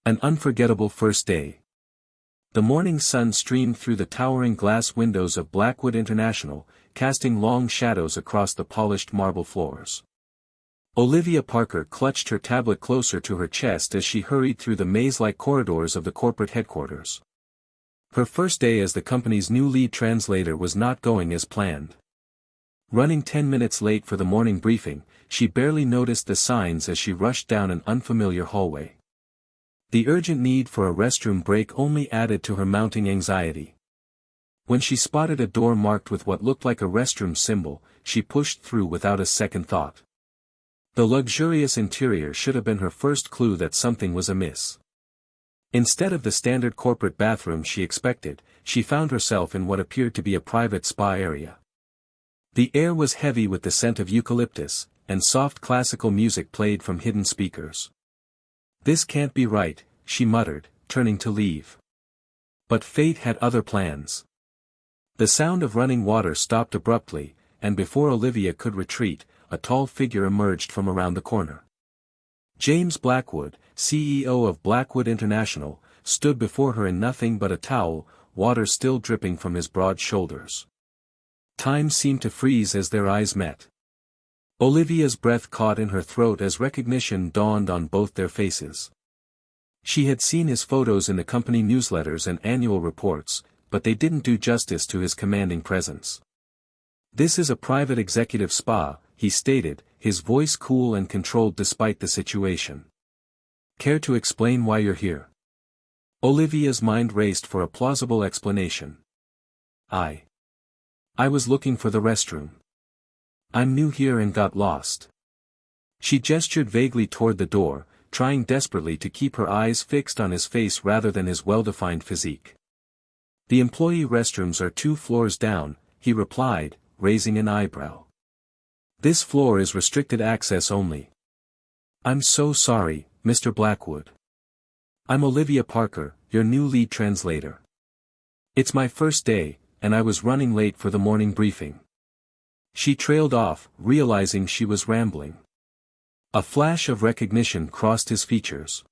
An unforgettable first day. The morning sun streamed through the towering glass windows of Blackwood International, casting long shadows across the polished marble floors. Olivia Parker clutched her tablet closer to her chest as she hurried through the maze-like corridors of the corporate headquarters. Her first day as the company's new lead translator was not going as planned. Running 10 minutes late for the morning briefing, she barely noticed the signs as she rushed down an unfamiliar hallway. The urgent need for a restroom break only added to her mounting anxiety. When she spotted a door marked with what looked like a restroom symbol, she pushed through without a second thought. The luxurious interior should have been her first clue that something was amiss. Instead of the standard corporate bathroom she expected, she found herself in what appeared to be a private spa area. The air was heavy with the scent of eucalyptus, and soft classical music played from hidden speakers. "This can't be right," she muttered, turning to leave. But fate had other plans. The sound of running water stopped abruptly, and before Olivia could retreat, a tall figure emerged from around the corner. James Blackwood, CEO of Blackwood International, stood before her in nothing but a towel, water still dripping from his broad shoulders. Time seemed to freeze as their eyes met. Olivia's breath caught in her throat as recognition dawned on both their faces. She had seen his photos in the company newsletters and annual reports, but they didn't do justice to his commanding presence. "This is a private executive spa," he stated, his voice cool and controlled despite the situation. "Care to explain why you're here?" Olivia's mind raced for a plausible explanation. I was looking for the restroom. I'm new here and got lost." She gestured vaguely toward the door, trying desperately to keep her eyes fixed on his face rather than his well-defined physique. "The employee restrooms are 2 floors down," he replied, raising an eyebrow. "This floor is restricted access only." "I'm so sorry, Mr. Blackwood. I'm Olivia Parker, your new lead translator. It's my first day, and I was running late for the morning briefing." She trailed off, realizing she was rambling. A flash of recognition crossed his features.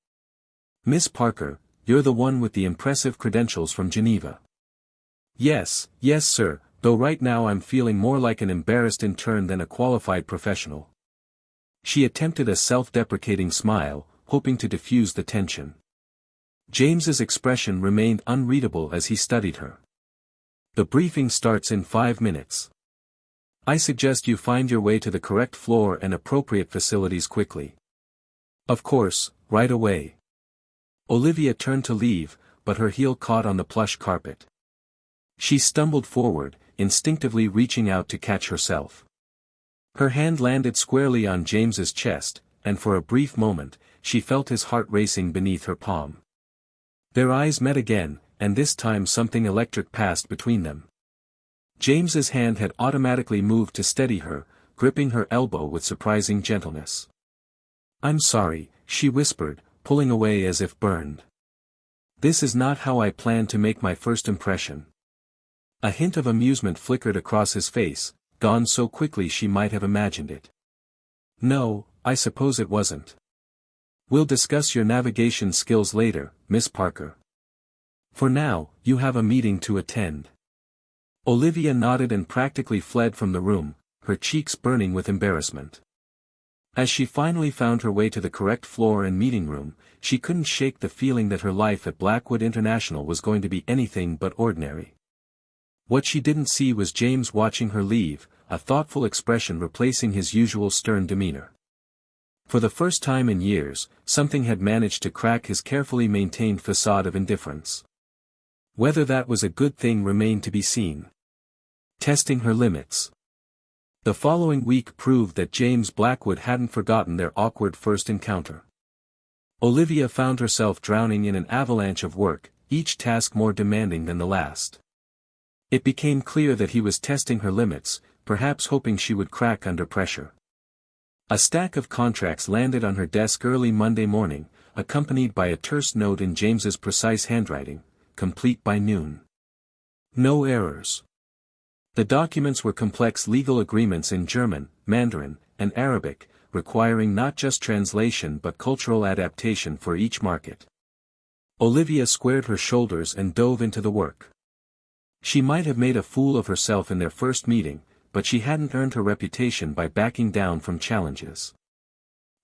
"Miss Parker, you're the one with the impressive credentials from Geneva." Yes, sir, though right now I'm feeling more like an embarrassed intern than a qualified professional." She attempted a self-deprecating smile, hoping to diffuse the tension. James's expression remained unreadable as he studied her. "The briefing starts in 5 minutes. I suggest you find your way to the correct floor and appropriate facilities quickly." "Of course, right away." Olivia turned to leave, but her heel caught on the plush carpet. She stumbled forward, instinctively reaching out to catch herself. Her hand landed squarely on James's chest, and for a brief moment, she felt his heart racing beneath her palm. Their eyes met again, and this time something electric passed between them. James's hand had automatically moved to steady her, gripping her elbow with surprising gentleness. "I'm sorry," she whispered, pulling away as if burned. "This is not how I planned to make my first impression." A hint of amusement flickered across his face, gone so quickly she might have imagined it. "No, I suppose it wasn't. We'll discuss your navigation skills later, Miss Parker. For now, you have a meeting to attend." Olivia nodded and practically fled from the room, her cheeks burning with embarrassment. As she finally found her way to the correct floor and meeting room, she couldn't shake the feeling that her life at Blackwood International was going to be anything but ordinary. What she didn't see was James watching her leave, a thoughtful expression replacing his usual stern demeanor. For the first time in years, something had managed to crack his carefully maintained facade of indifference. Whether that was a good thing remained to be seen. Testing her limits. The following week proved that James Blackwood hadn't forgotten their awkward first encounter. Olivia found herself drowning in an avalanche of work, each task more demanding than the last. It became clear that he was testing her limits, perhaps hoping she would crack under pressure. A stack of contracts landed on her desk early Monday morning, accompanied by a terse note in James's precise handwriting, complete by noon. No errors. The documents were complex legal agreements in German, Mandarin, and Arabic, requiring not just translation but cultural adaptation for each market. Olivia squared her shoulders and dove into the work. She might have made a fool of herself in their first meeting, but she hadn't earned her reputation by backing down from challenges.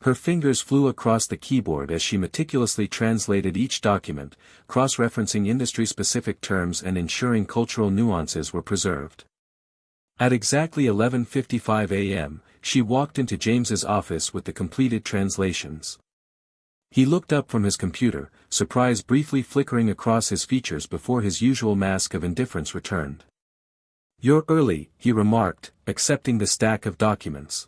Her fingers flew across the keyboard as she meticulously translated each document, cross-referencing industry-specific terms and ensuring cultural nuances were preserved. At exactly 11:55 a.m., she walked into James's office with the completed translations. He looked up from his computer, surprise briefly flickering across his features before his usual mask of indifference returned. "You're early," he remarked, accepting the stack of documents.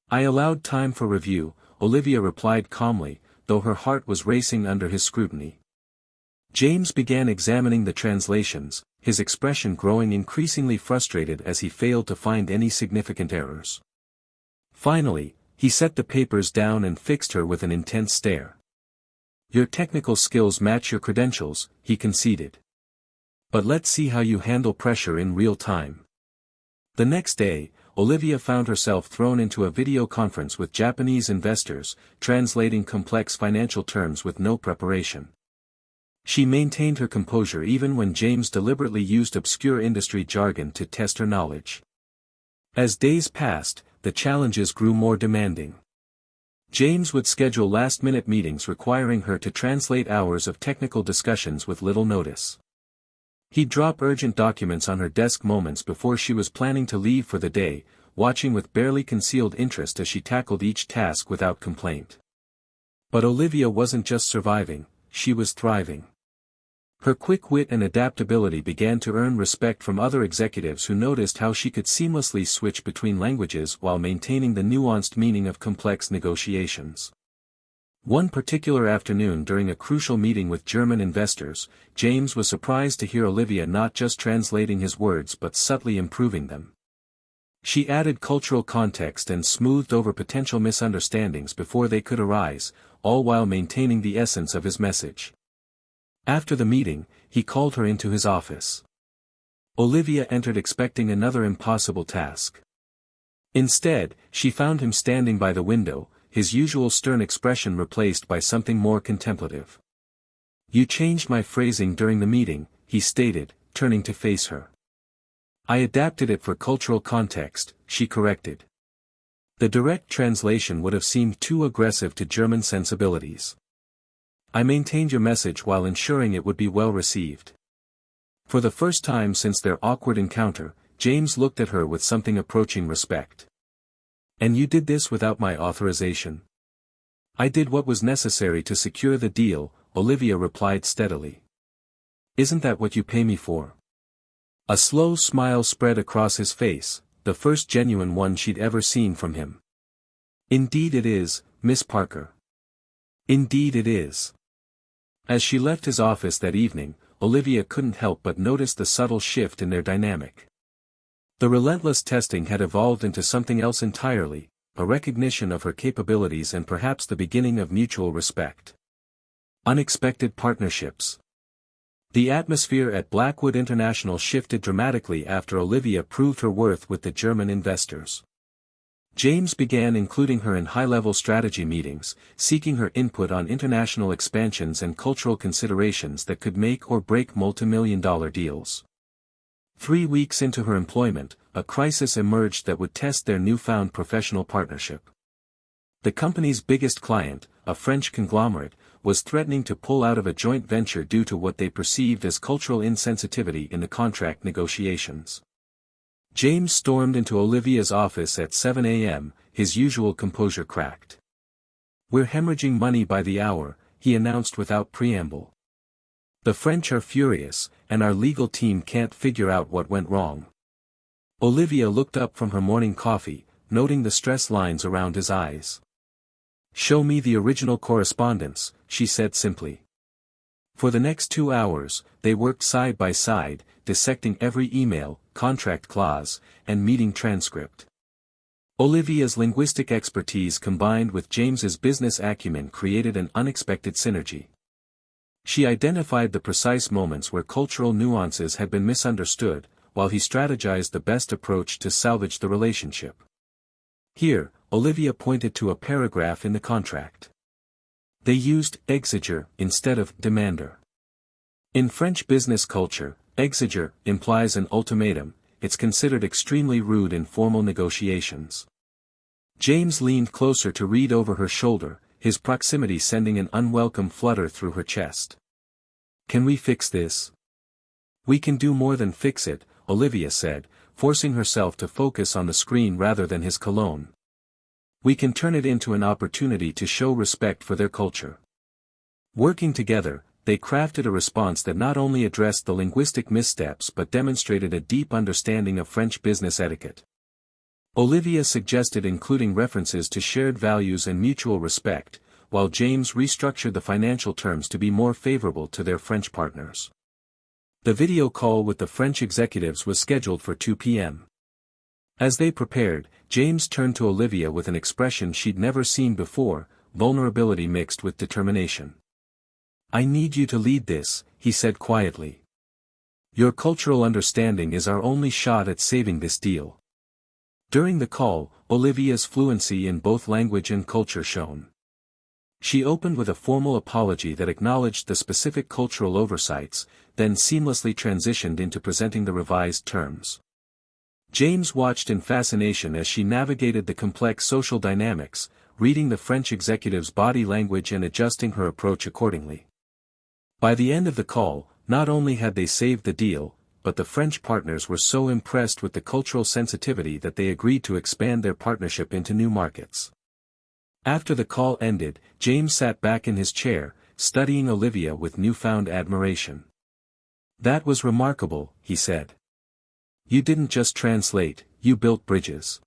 "I allowed time for review," Olivia replied calmly, though her heart was racing under his scrutiny. James began examining the translations, his expression growing increasingly frustrated as he failed to find any significant errors. Finally, he set the papers down and fixed her with an intense stare. "Your technical skills match your credentials," he conceded. "But let's see how you handle pressure in real time." The next day, Olivia found herself thrown into a video conference with Japanese investors, translating complex financial terms with no preparation. She maintained her composure even when James deliberately used obscure industry jargon to test her knowledge. As days passed, the challenges grew more demanding. James would schedule last-minute meetings requiring her to translate hours of technical discussions with little notice. He'd drop urgent documents on her desk moments before she was planning to leave for the day, watching with barely concealed interest as she tackled each task without complaint. But Olivia wasn't just surviving, she was thriving. Her quick wit and adaptability began to earn respect from other executives who noticed how she could seamlessly switch between languages while maintaining the nuanced meaning of complex negotiations. One particular afternoon during a crucial meeting with German investors, James was surprised to hear Olivia not just translating his words but subtly improving them. She added cultural context and smoothed over potential misunderstandings before they could arise, all while maintaining the essence of his message. After the meeting, he called her into his office. Olivia entered expecting another impossible task. Instead, she found him standing by the window, his usual stern expression replaced by something more contemplative. "You changed my phrasing during the meeting," he stated, turning to face her. "I adapted it for cultural context," she corrected. The direct translation would have seemed too aggressive to German sensibilities. "I maintained your message while ensuring it would be well received." For the first time since their awkward encounter, James looked at her with something approaching respect. "And you did this without my authorization?" "I did what was necessary to secure the deal," Olivia replied steadily. "Isn't that what you pay me for?" A slow smile spread across his face, the first genuine one she'd ever seen from him. "Indeed it is, Miss Parker. Indeed it is." As she left his office that evening, Olivia couldn't help but notice the subtle shift in their dynamic. The relentless testing had evolved into something else entirely, a recognition of her capabilities and perhaps the beginning of mutual respect. Unexpected partnerships. The atmosphere at Blackwood International shifted dramatically after Olivia proved her worth with the German investors. James began including her in high-level strategy meetings, seeking her input on international expansions and cultural considerations that could make or break multi-million-dollar deals. 3 weeks into her employment, a crisis emerged that would test their newfound professional partnership. The company's biggest client, a French conglomerate, was threatening to pull out of a joint venture due to what they perceived as cultural insensitivity in the contract negotiations. James stormed into Olivia's office at 7 a.m., his usual composure cracked. "We're hemorrhaging money by the hour," he announced without preamble. "The French are furious, and our legal team can't figure out what went wrong." Olivia looked up from her morning coffee, noting the stress lines around his eyes. "Show me the original correspondence," she said simply. For the next 2 hours, they worked side by side, dissecting every email, contract clause, and meeting transcript. Olivia's linguistic expertise combined with James's business acumen created an unexpected synergy. She identified the precise moments where cultural nuances had been misunderstood, while he strategized the best approach to salvage the relationship. "Here," Olivia pointed to a paragraph in the contract. They used exiger instead of demander. In French business culture, exiger implies an ultimatum. It's considered extremely rude in formal negotiations. James leaned closer to read over her shoulder, his proximity sending an unwelcome flutter through her chest. "Can we fix this?" "We can do more than fix it," Olivia said, forcing herself to focus on the screen rather than his cologne. "We can turn it into an opportunity to show respect for their culture." Working together, they crafted a response that not only addressed the linguistic missteps but demonstrated a deep understanding of French business etiquette. Olivia suggested including references to shared values and mutual respect, while James restructured the financial terms to be more favorable to their French partners. The video call with the French executives was scheduled for 2 p.m. As they prepared, James turned to Olivia with an expression she'd never seen before, vulnerability mixed with determination. "I need you to lead this," he said quietly. "Your cultural understanding is our only shot at saving this deal." During the call, Olivia's fluency in both language and culture shone. She opened with a formal apology that acknowledged the specific cultural oversights, then seamlessly transitioned into presenting the revised terms. James watched in fascination as she navigated the complex social dynamics, reading the French executive's body language and adjusting her approach accordingly. By the end of the call, not only had they saved the deal, but the French partners were so impressed with the cultural sensitivity that they agreed to expand their partnership into new markets. After the call ended, James sat back in his chair, studying Olivia with newfound admiration. "That was remarkable," he said. "You didn't just translate, you built bridges."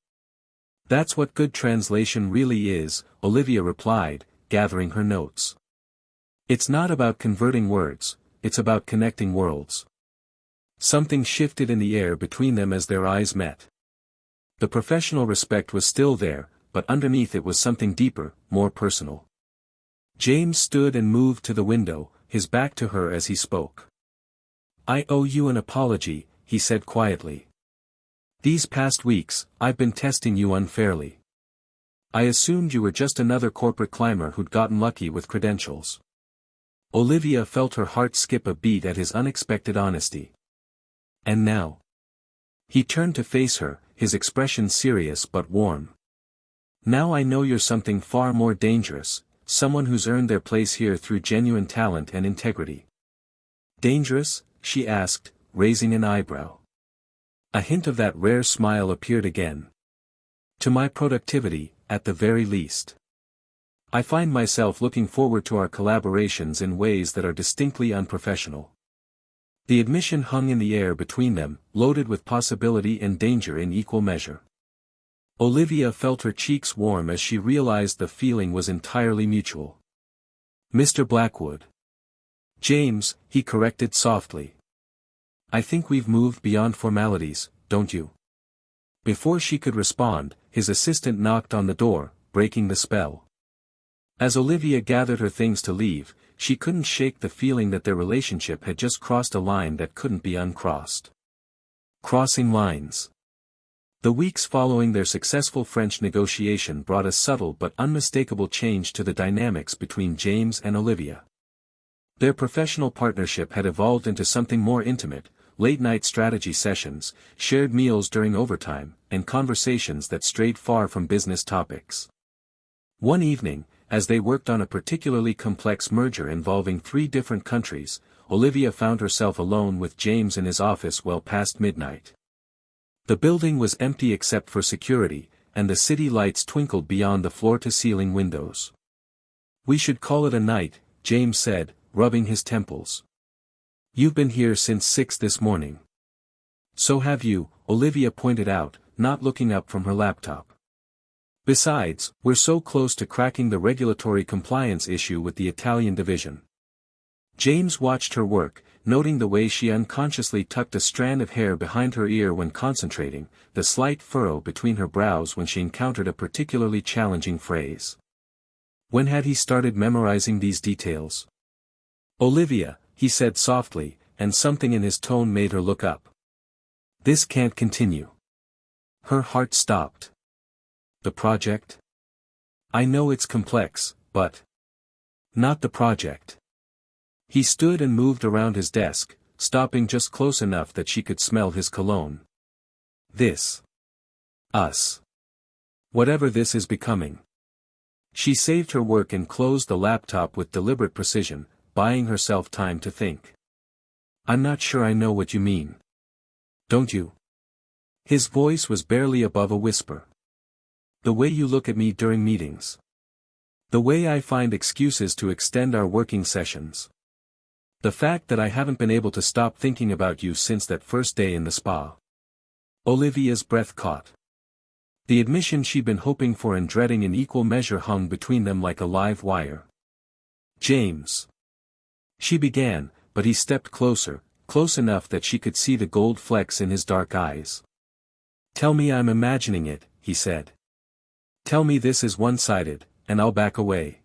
"That's what good translation really is," Olivia replied, gathering her notes. "It's not about converting words, it's about connecting worlds." Something shifted in the air between them as their eyes met. The professional respect was still there, but underneath it was something deeper, more personal. James stood and moved to the window, his back to her as he spoke. "I owe you an apology," he said quietly. "These past weeks, I've been testing you unfairly. I assumed you were just another corporate climber who'd gotten lucky with credentials." Olivia felt her heart skip a beat at his unexpected honesty. "And now?" He turned to face her, his expression serious but warm. "Now I know you're something far more dangerous, someone who's earned their place here through genuine talent and integrity." "Dangerous?" she asked, raising an eyebrow. A hint of that rare smile appeared again. "To my productivity, at the very least. I find myself looking forward to our collaborations in ways that are distinctly unprofessional." The admission hung in the air between them, loaded with possibility and danger in equal measure. Olivia felt her cheeks warm as she realized the feeling was entirely mutual. "Mr. Blackwood." "James," he corrected softly. "I think we've moved beyond formalities, don't you?" Before she could respond, his assistant knocked on the door, breaking the spell. As Olivia gathered her things to leave, she couldn't shake the feeling that their relationship had just crossed a line that couldn't be uncrossed. Crossing lines. The weeks following their successful French negotiation brought a subtle but unmistakable change to the dynamics between James and Olivia. Their professional partnership had evolved into something more intimate, late-night strategy sessions, shared meals during overtime, and conversations that strayed far from business topics. One evening, as they worked on a particularly complex merger involving 3 different countries, Olivia found herself alone with James in his office well past midnight. The building was empty except for security, and the city lights twinkled beyond the floor-to-ceiling windows. "We should call it a night," James said, rubbing his temples. "You've been here since 6 this morning." "So have you," Olivia pointed out, not looking up from her laptop. "Besides, we're so close to cracking the regulatory compliance issue with the Italian division." James watched her work, noting the way she unconsciously tucked a strand of hair behind her ear when concentrating, the slight furrow between her brows when she encountered a particularly challenging phrase. When had he started memorizing these details? "Olivia," he said softly, and something in his tone made her look up. "This can't continue." Her heart stopped. "The project? I know it's complex, but..." Not the project. He stood and moved around his desk, stopping just close enough that she could smell his cologne. This. Us. Whatever this is becoming. She saved her work and closed the laptop with deliberate precision, buying herself time to think. I'm not sure I know what you mean. Don't you? His voice was barely above a whisper. The way you look at me during meetings. The way I find excuses to extend our working sessions. The fact that I haven't been able to stop thinking about you since that first day in the spa. Olivia's breath caught. The admission she'd been hoping for and dreading in equal measure hung between them like a live wire. James. She began, but he stepped closer, close enough that she could see the gold flecks in his dark eyes. Tell me I'm imagining it, he said. Tell me this is one-sided, and I'll back away.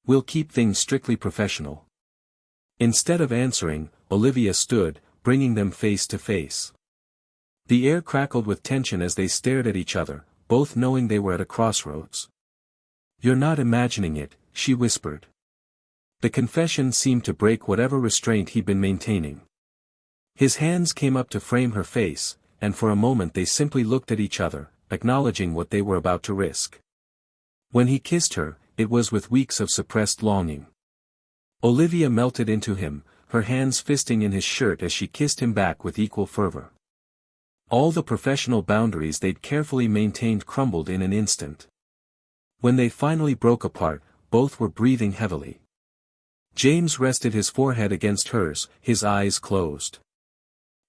We'll keep things strictly professional. Instead of answering, Olivia stood, bringing them face to face. The air crackled with tension as they stared at each other, both knowing they were at a crossroads. You're not imagining it, she whispered. The confession seemed to break whatever restraint he'd been maintaining. His hands came up to frame her face, and for a moment they simply looked at each other, acknowledging what they were about to risk. When he kissed her, it was with weeks of suppressed longing. Olivia melted into him, her hands fisting in his shirt as she kissed him back with equal fervor. All the professional boundaries they'd carefully maintained crumbled in an instant. When they finally broke apart, both were breathing heavily. James rested his forehead against hers, his eyes closed.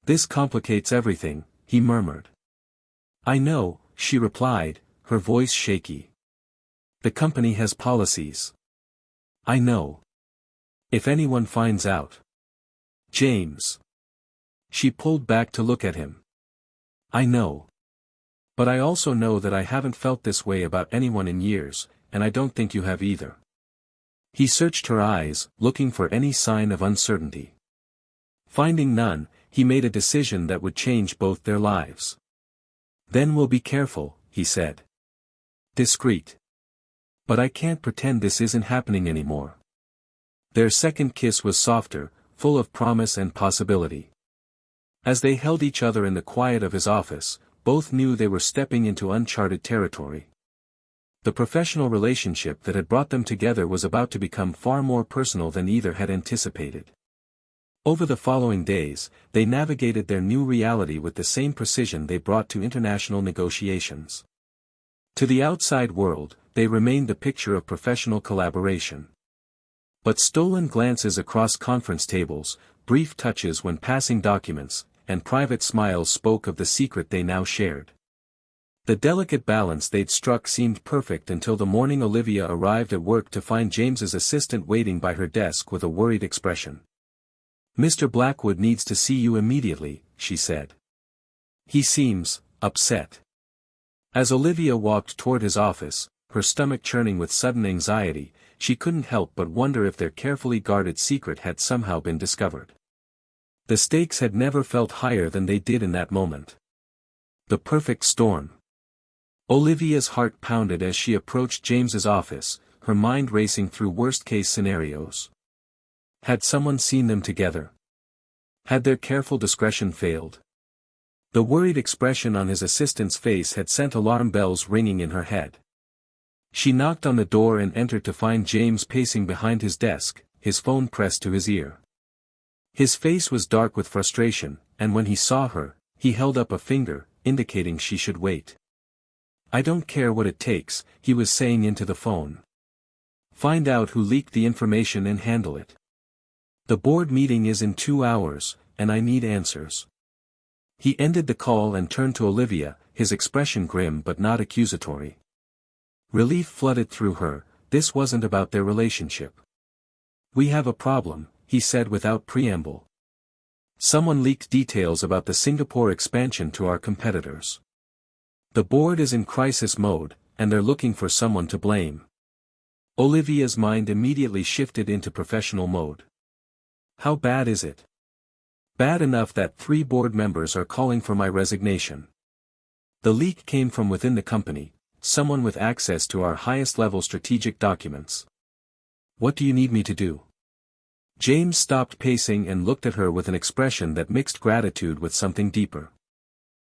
This complicates everything, he murmured. I know, she replied, her voice shaky. The company has policies. I know. If anyone finds out. James. She pulled back to look at him. I know. But I also know that I haven't felt this way about anyone in years, and I don't think you have either. He searched her eyes, looking for any sign of uncertainty. Finding none, he made a decision that would change both their lives. Then we'll be careful, he said. Discreet. But I can't pretend this isn't happening anymore. Their second kiss was softer, full of promise and possibility. As they held each other in the quiet of his office, both knew they were stepping into uncharted territory. The professional relationship that had brought them together was about to become far more personal than either had anticipated. Over the following days, they navigated their new reality with the same precision they brought to international negotiations. To the outside world, they remained the picture of professional collaboration. But stolen glances across conference tables, brief touches when passing documents, and private smiles spoke of the secret they now shared. The delicate balance they'd struck seemed perfect until the morning Olivia arrived at work to find James's assistant waiting by her desk with a worried expression. Mr. Blackwood needs to see you immediately, she said. He seems upset. As Olivia walked toward his office, her stomach churning with sudden anxiety, she couldn't help but wonder if their carefully guarded secret had somehow been discovered. The stakes had never felt higher than they did in that moment. The perfect storm. Olivia's heart pounded as she approached James's office, her mind racing through worst-case scenarios. Had someone seen them together? Had their careful discretion failed? The worried expression on his assistant's face had sent alarm bells ringing in her head. She knocked on the door and entered to find James pacing behind his desk, his phone pressed to his ear. His face was dark with frustration, and when he saw her, he held up a finger, indicating she should wait. I don't care what it takes, he was saying into the phone. Find out who leaked the information and handle it. The board meeting is in 2 hours, and I need answers. He ended the call and turned to Olivia, his expression grim but not accusatory. Relief flooded through her, this wasn't about their relationship. We have a problem, he said without preamble. Someone leaked details about the Singapore expansion to our competitors. The board is in crisis mode, and they're looking for someone to blame. Olivia's mind immediately shifted into professional mode. How bad is it? Bad enough that 3 board members are calling for my resignation. The leak came from within the company, someone with access to our highest level strategic documents. What do you need me to do? James stopped pacing and looked at her with an expression that mixed gratitude with something deeper.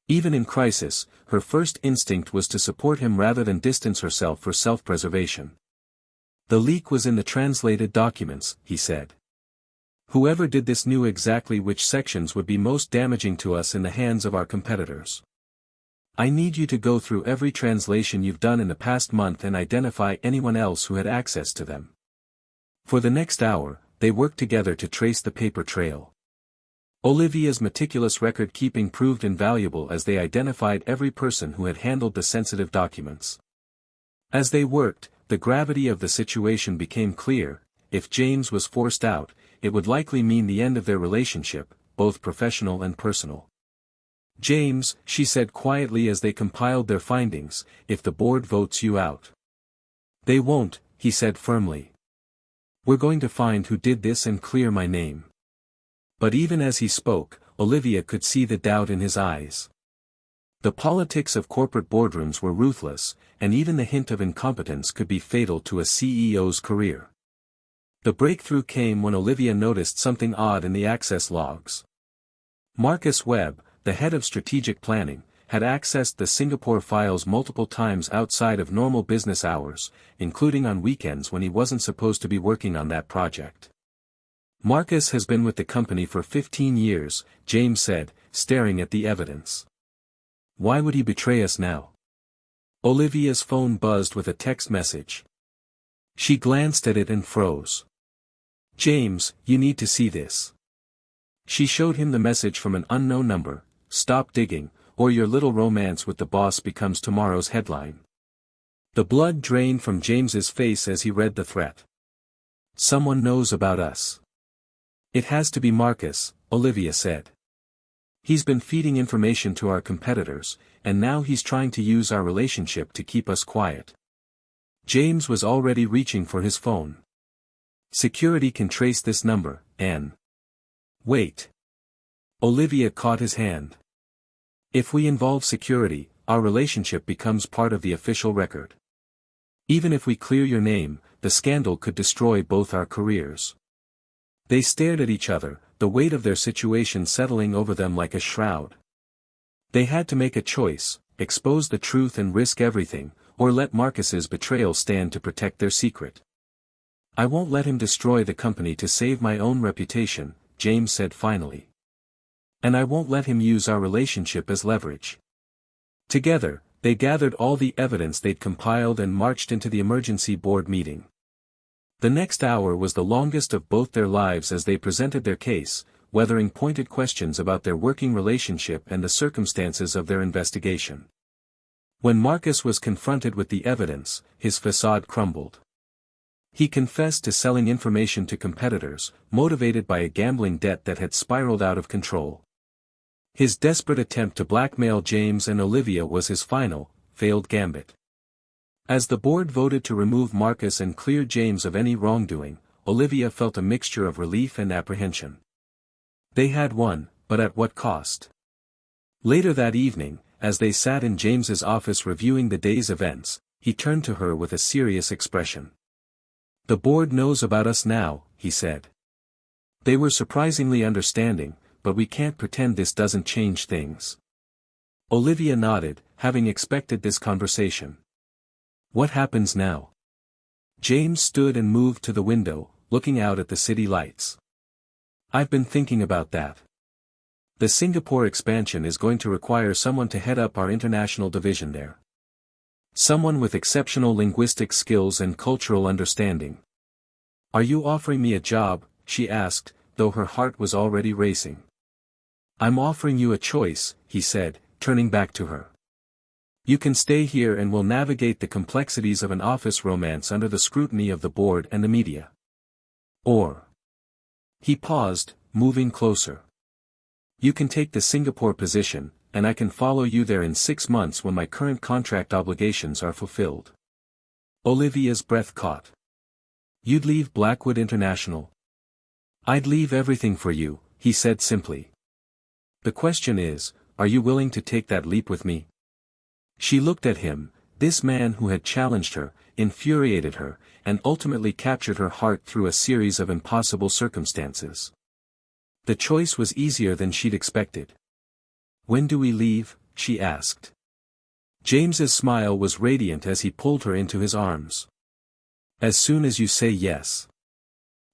Even in crisis, her first instinct was to support him rather than distance herself for self-preservation. The leak was in the translated documents, he said. Whoever did this knew exactly which sections would be most damaging to us in the hands of our competitors. I need you to go through every translation you've done in the past month and identify anyone else who had access to them. For the next hour, they worked together to trace the paper trail. Olivia's meticulous record-keeping proved invaluable as they identified every person who had handled the sensitive documents. As they worked, the gravity of the situation became clear. If James was forced out, it would likely mean the end of their relationship, both professional and personal. James, she said quietly as they compiled their findings, if the board votes you out. They won't, he said firmly. We're going to find who did this and clear my name. But even as he spoke, Olivia could see the doubt in his eyes. The politics of corporate boardrooms were ruthless, and even the hint of incompetence could be fatal to a CEO's career. The breakthrough came when Olivia noticed something odd in the access logs. Marcus Webb, the head of strategic planning, had accessed the Singapore files multiple times outside of normal business hours, including on weekends when he wasn't supposed to be working on that project. Marcus has been with the company for 15 years, James said, staring at the evidence. Why would he betray us now? Olivia's phone buzzed with a text message. She glanced at it and froze. James, you need to see this. She showed him the message from an unknown number. Stop digging, or your little romance with the boss becomes tomorrow's headline. The blood drained from James's face as he read the threat. Someone knows about us. It has to be Marcus, Olivia said. He's been feeding information to our competitors, and now he's trying to use our relationship to keep us quiet. James was already reaching for his phone. Security can trace this number, Anne. Wait. Olivia caught his hand. If we involve security, our relationship becomes part of the official record. Even if we clear your name, the scandal could destroy both our careers. They stared at each other, the weight of their situation settling over them like a shroud. They had to make a choice, expose the truth and risk everything, or let Marcus's betrayal stand to protect their secret. I won't let him destroy the company to save my own reputation, James said finally. And I won't let him use our relationship as leverage. Together, they gathered all the evidence they'd compiled and marched into the emergency board meeting. The next hour was the longest of both their lives as they presented their case, weathering pointed questions about their working relationship and the circumstances of their investigation. When Marcus was confronted with the evidence, his facade crumbled. He confessed to selling information to competitors, motivated by a gambling debt that had spiraled out of control. His desperate attempt to blackmail James and Olivia was his final, failed gambit. As the board voted to remove Marcus and clear James of any wrongdoing, Olivia felt a mixture of relief and apprehension. They had won, but at what cost? Later that evening, as they sat in James's office reviewing the day's events, he turned to her with a serious expression. The board knows about us now, he said. They were surprisingly understanding, but we can't pretend this doesn't change things. Olivia nodded, having expected this conversation. What happens now? James stood and moved to the window, looking out at the city lights. I've been thinking about that. The Singapore expansion is going to require someone to head up our international division there. Someone with exceptional linguistic skills and cultural understanding. Are you offering me a job? She asked, though her heart was already racing. I'm offering you a choice, he said, turning back to her. You can stay here and will navigate the complexities of an office romance under the scrutiny of the board and the media. Or. He paused, moving closer. You can take the Singapore position, and I can follow you there in 6 months when my current contract obligations are fulfilled. Olivia's breath caught. You'd leave Blackwood International? I'd leave everything for you, he said simply. The question is, are you willing to take that leap with me? She looked at him, this man who had challenged her, infuriated her, and ultimately captured her heart through a series of impossible circumstances. The choice was easier than she'd expected. "When do we leave?" she asked. James's smile was radiant as he pulled her into his arms. "As soon as you say yes."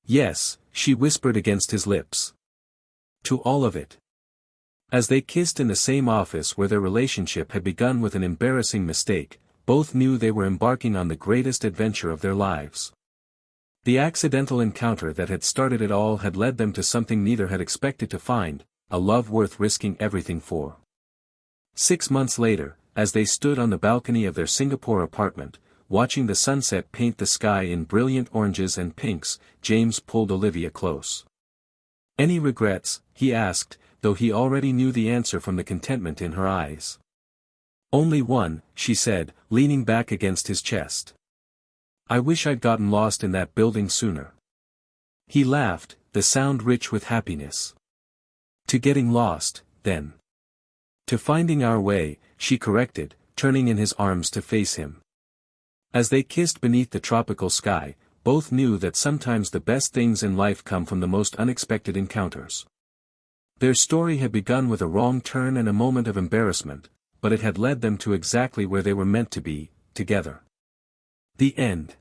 "Yes," she whispered against his lips. "To all of it." As they kissed in the same office where their relationship had begun with an embarrassing mistake, both knew they were embarking on the greatest adventure of their lives. The accidental encounter that had started it all had led them to something neither had expected to find, a love worth risking everything for. 6 months later, as they stood on the balcony of their Singapore apartment, watching the sunset paint the sky in brilliant oranges and pinks, James pulled Olivia close. "Any regrets?" he asked, though he already knew the answer from the contentment in her eyes. "Only one," she said, leaning back against his chest. "I wish I'd gotten lost in that building sooner." He laughed, the sound rich with happiness. "To getting lost, then." "To finding our way," she corrected, turning in his arms to face him. As they kissed beneath the tropical sky, both knew that sometimes the best things in life come from the most unexpected encounters. Their story had begun with a wrong turn and a moment of embarrassment, but it had led them to exactly where they were meant to be, together. The end.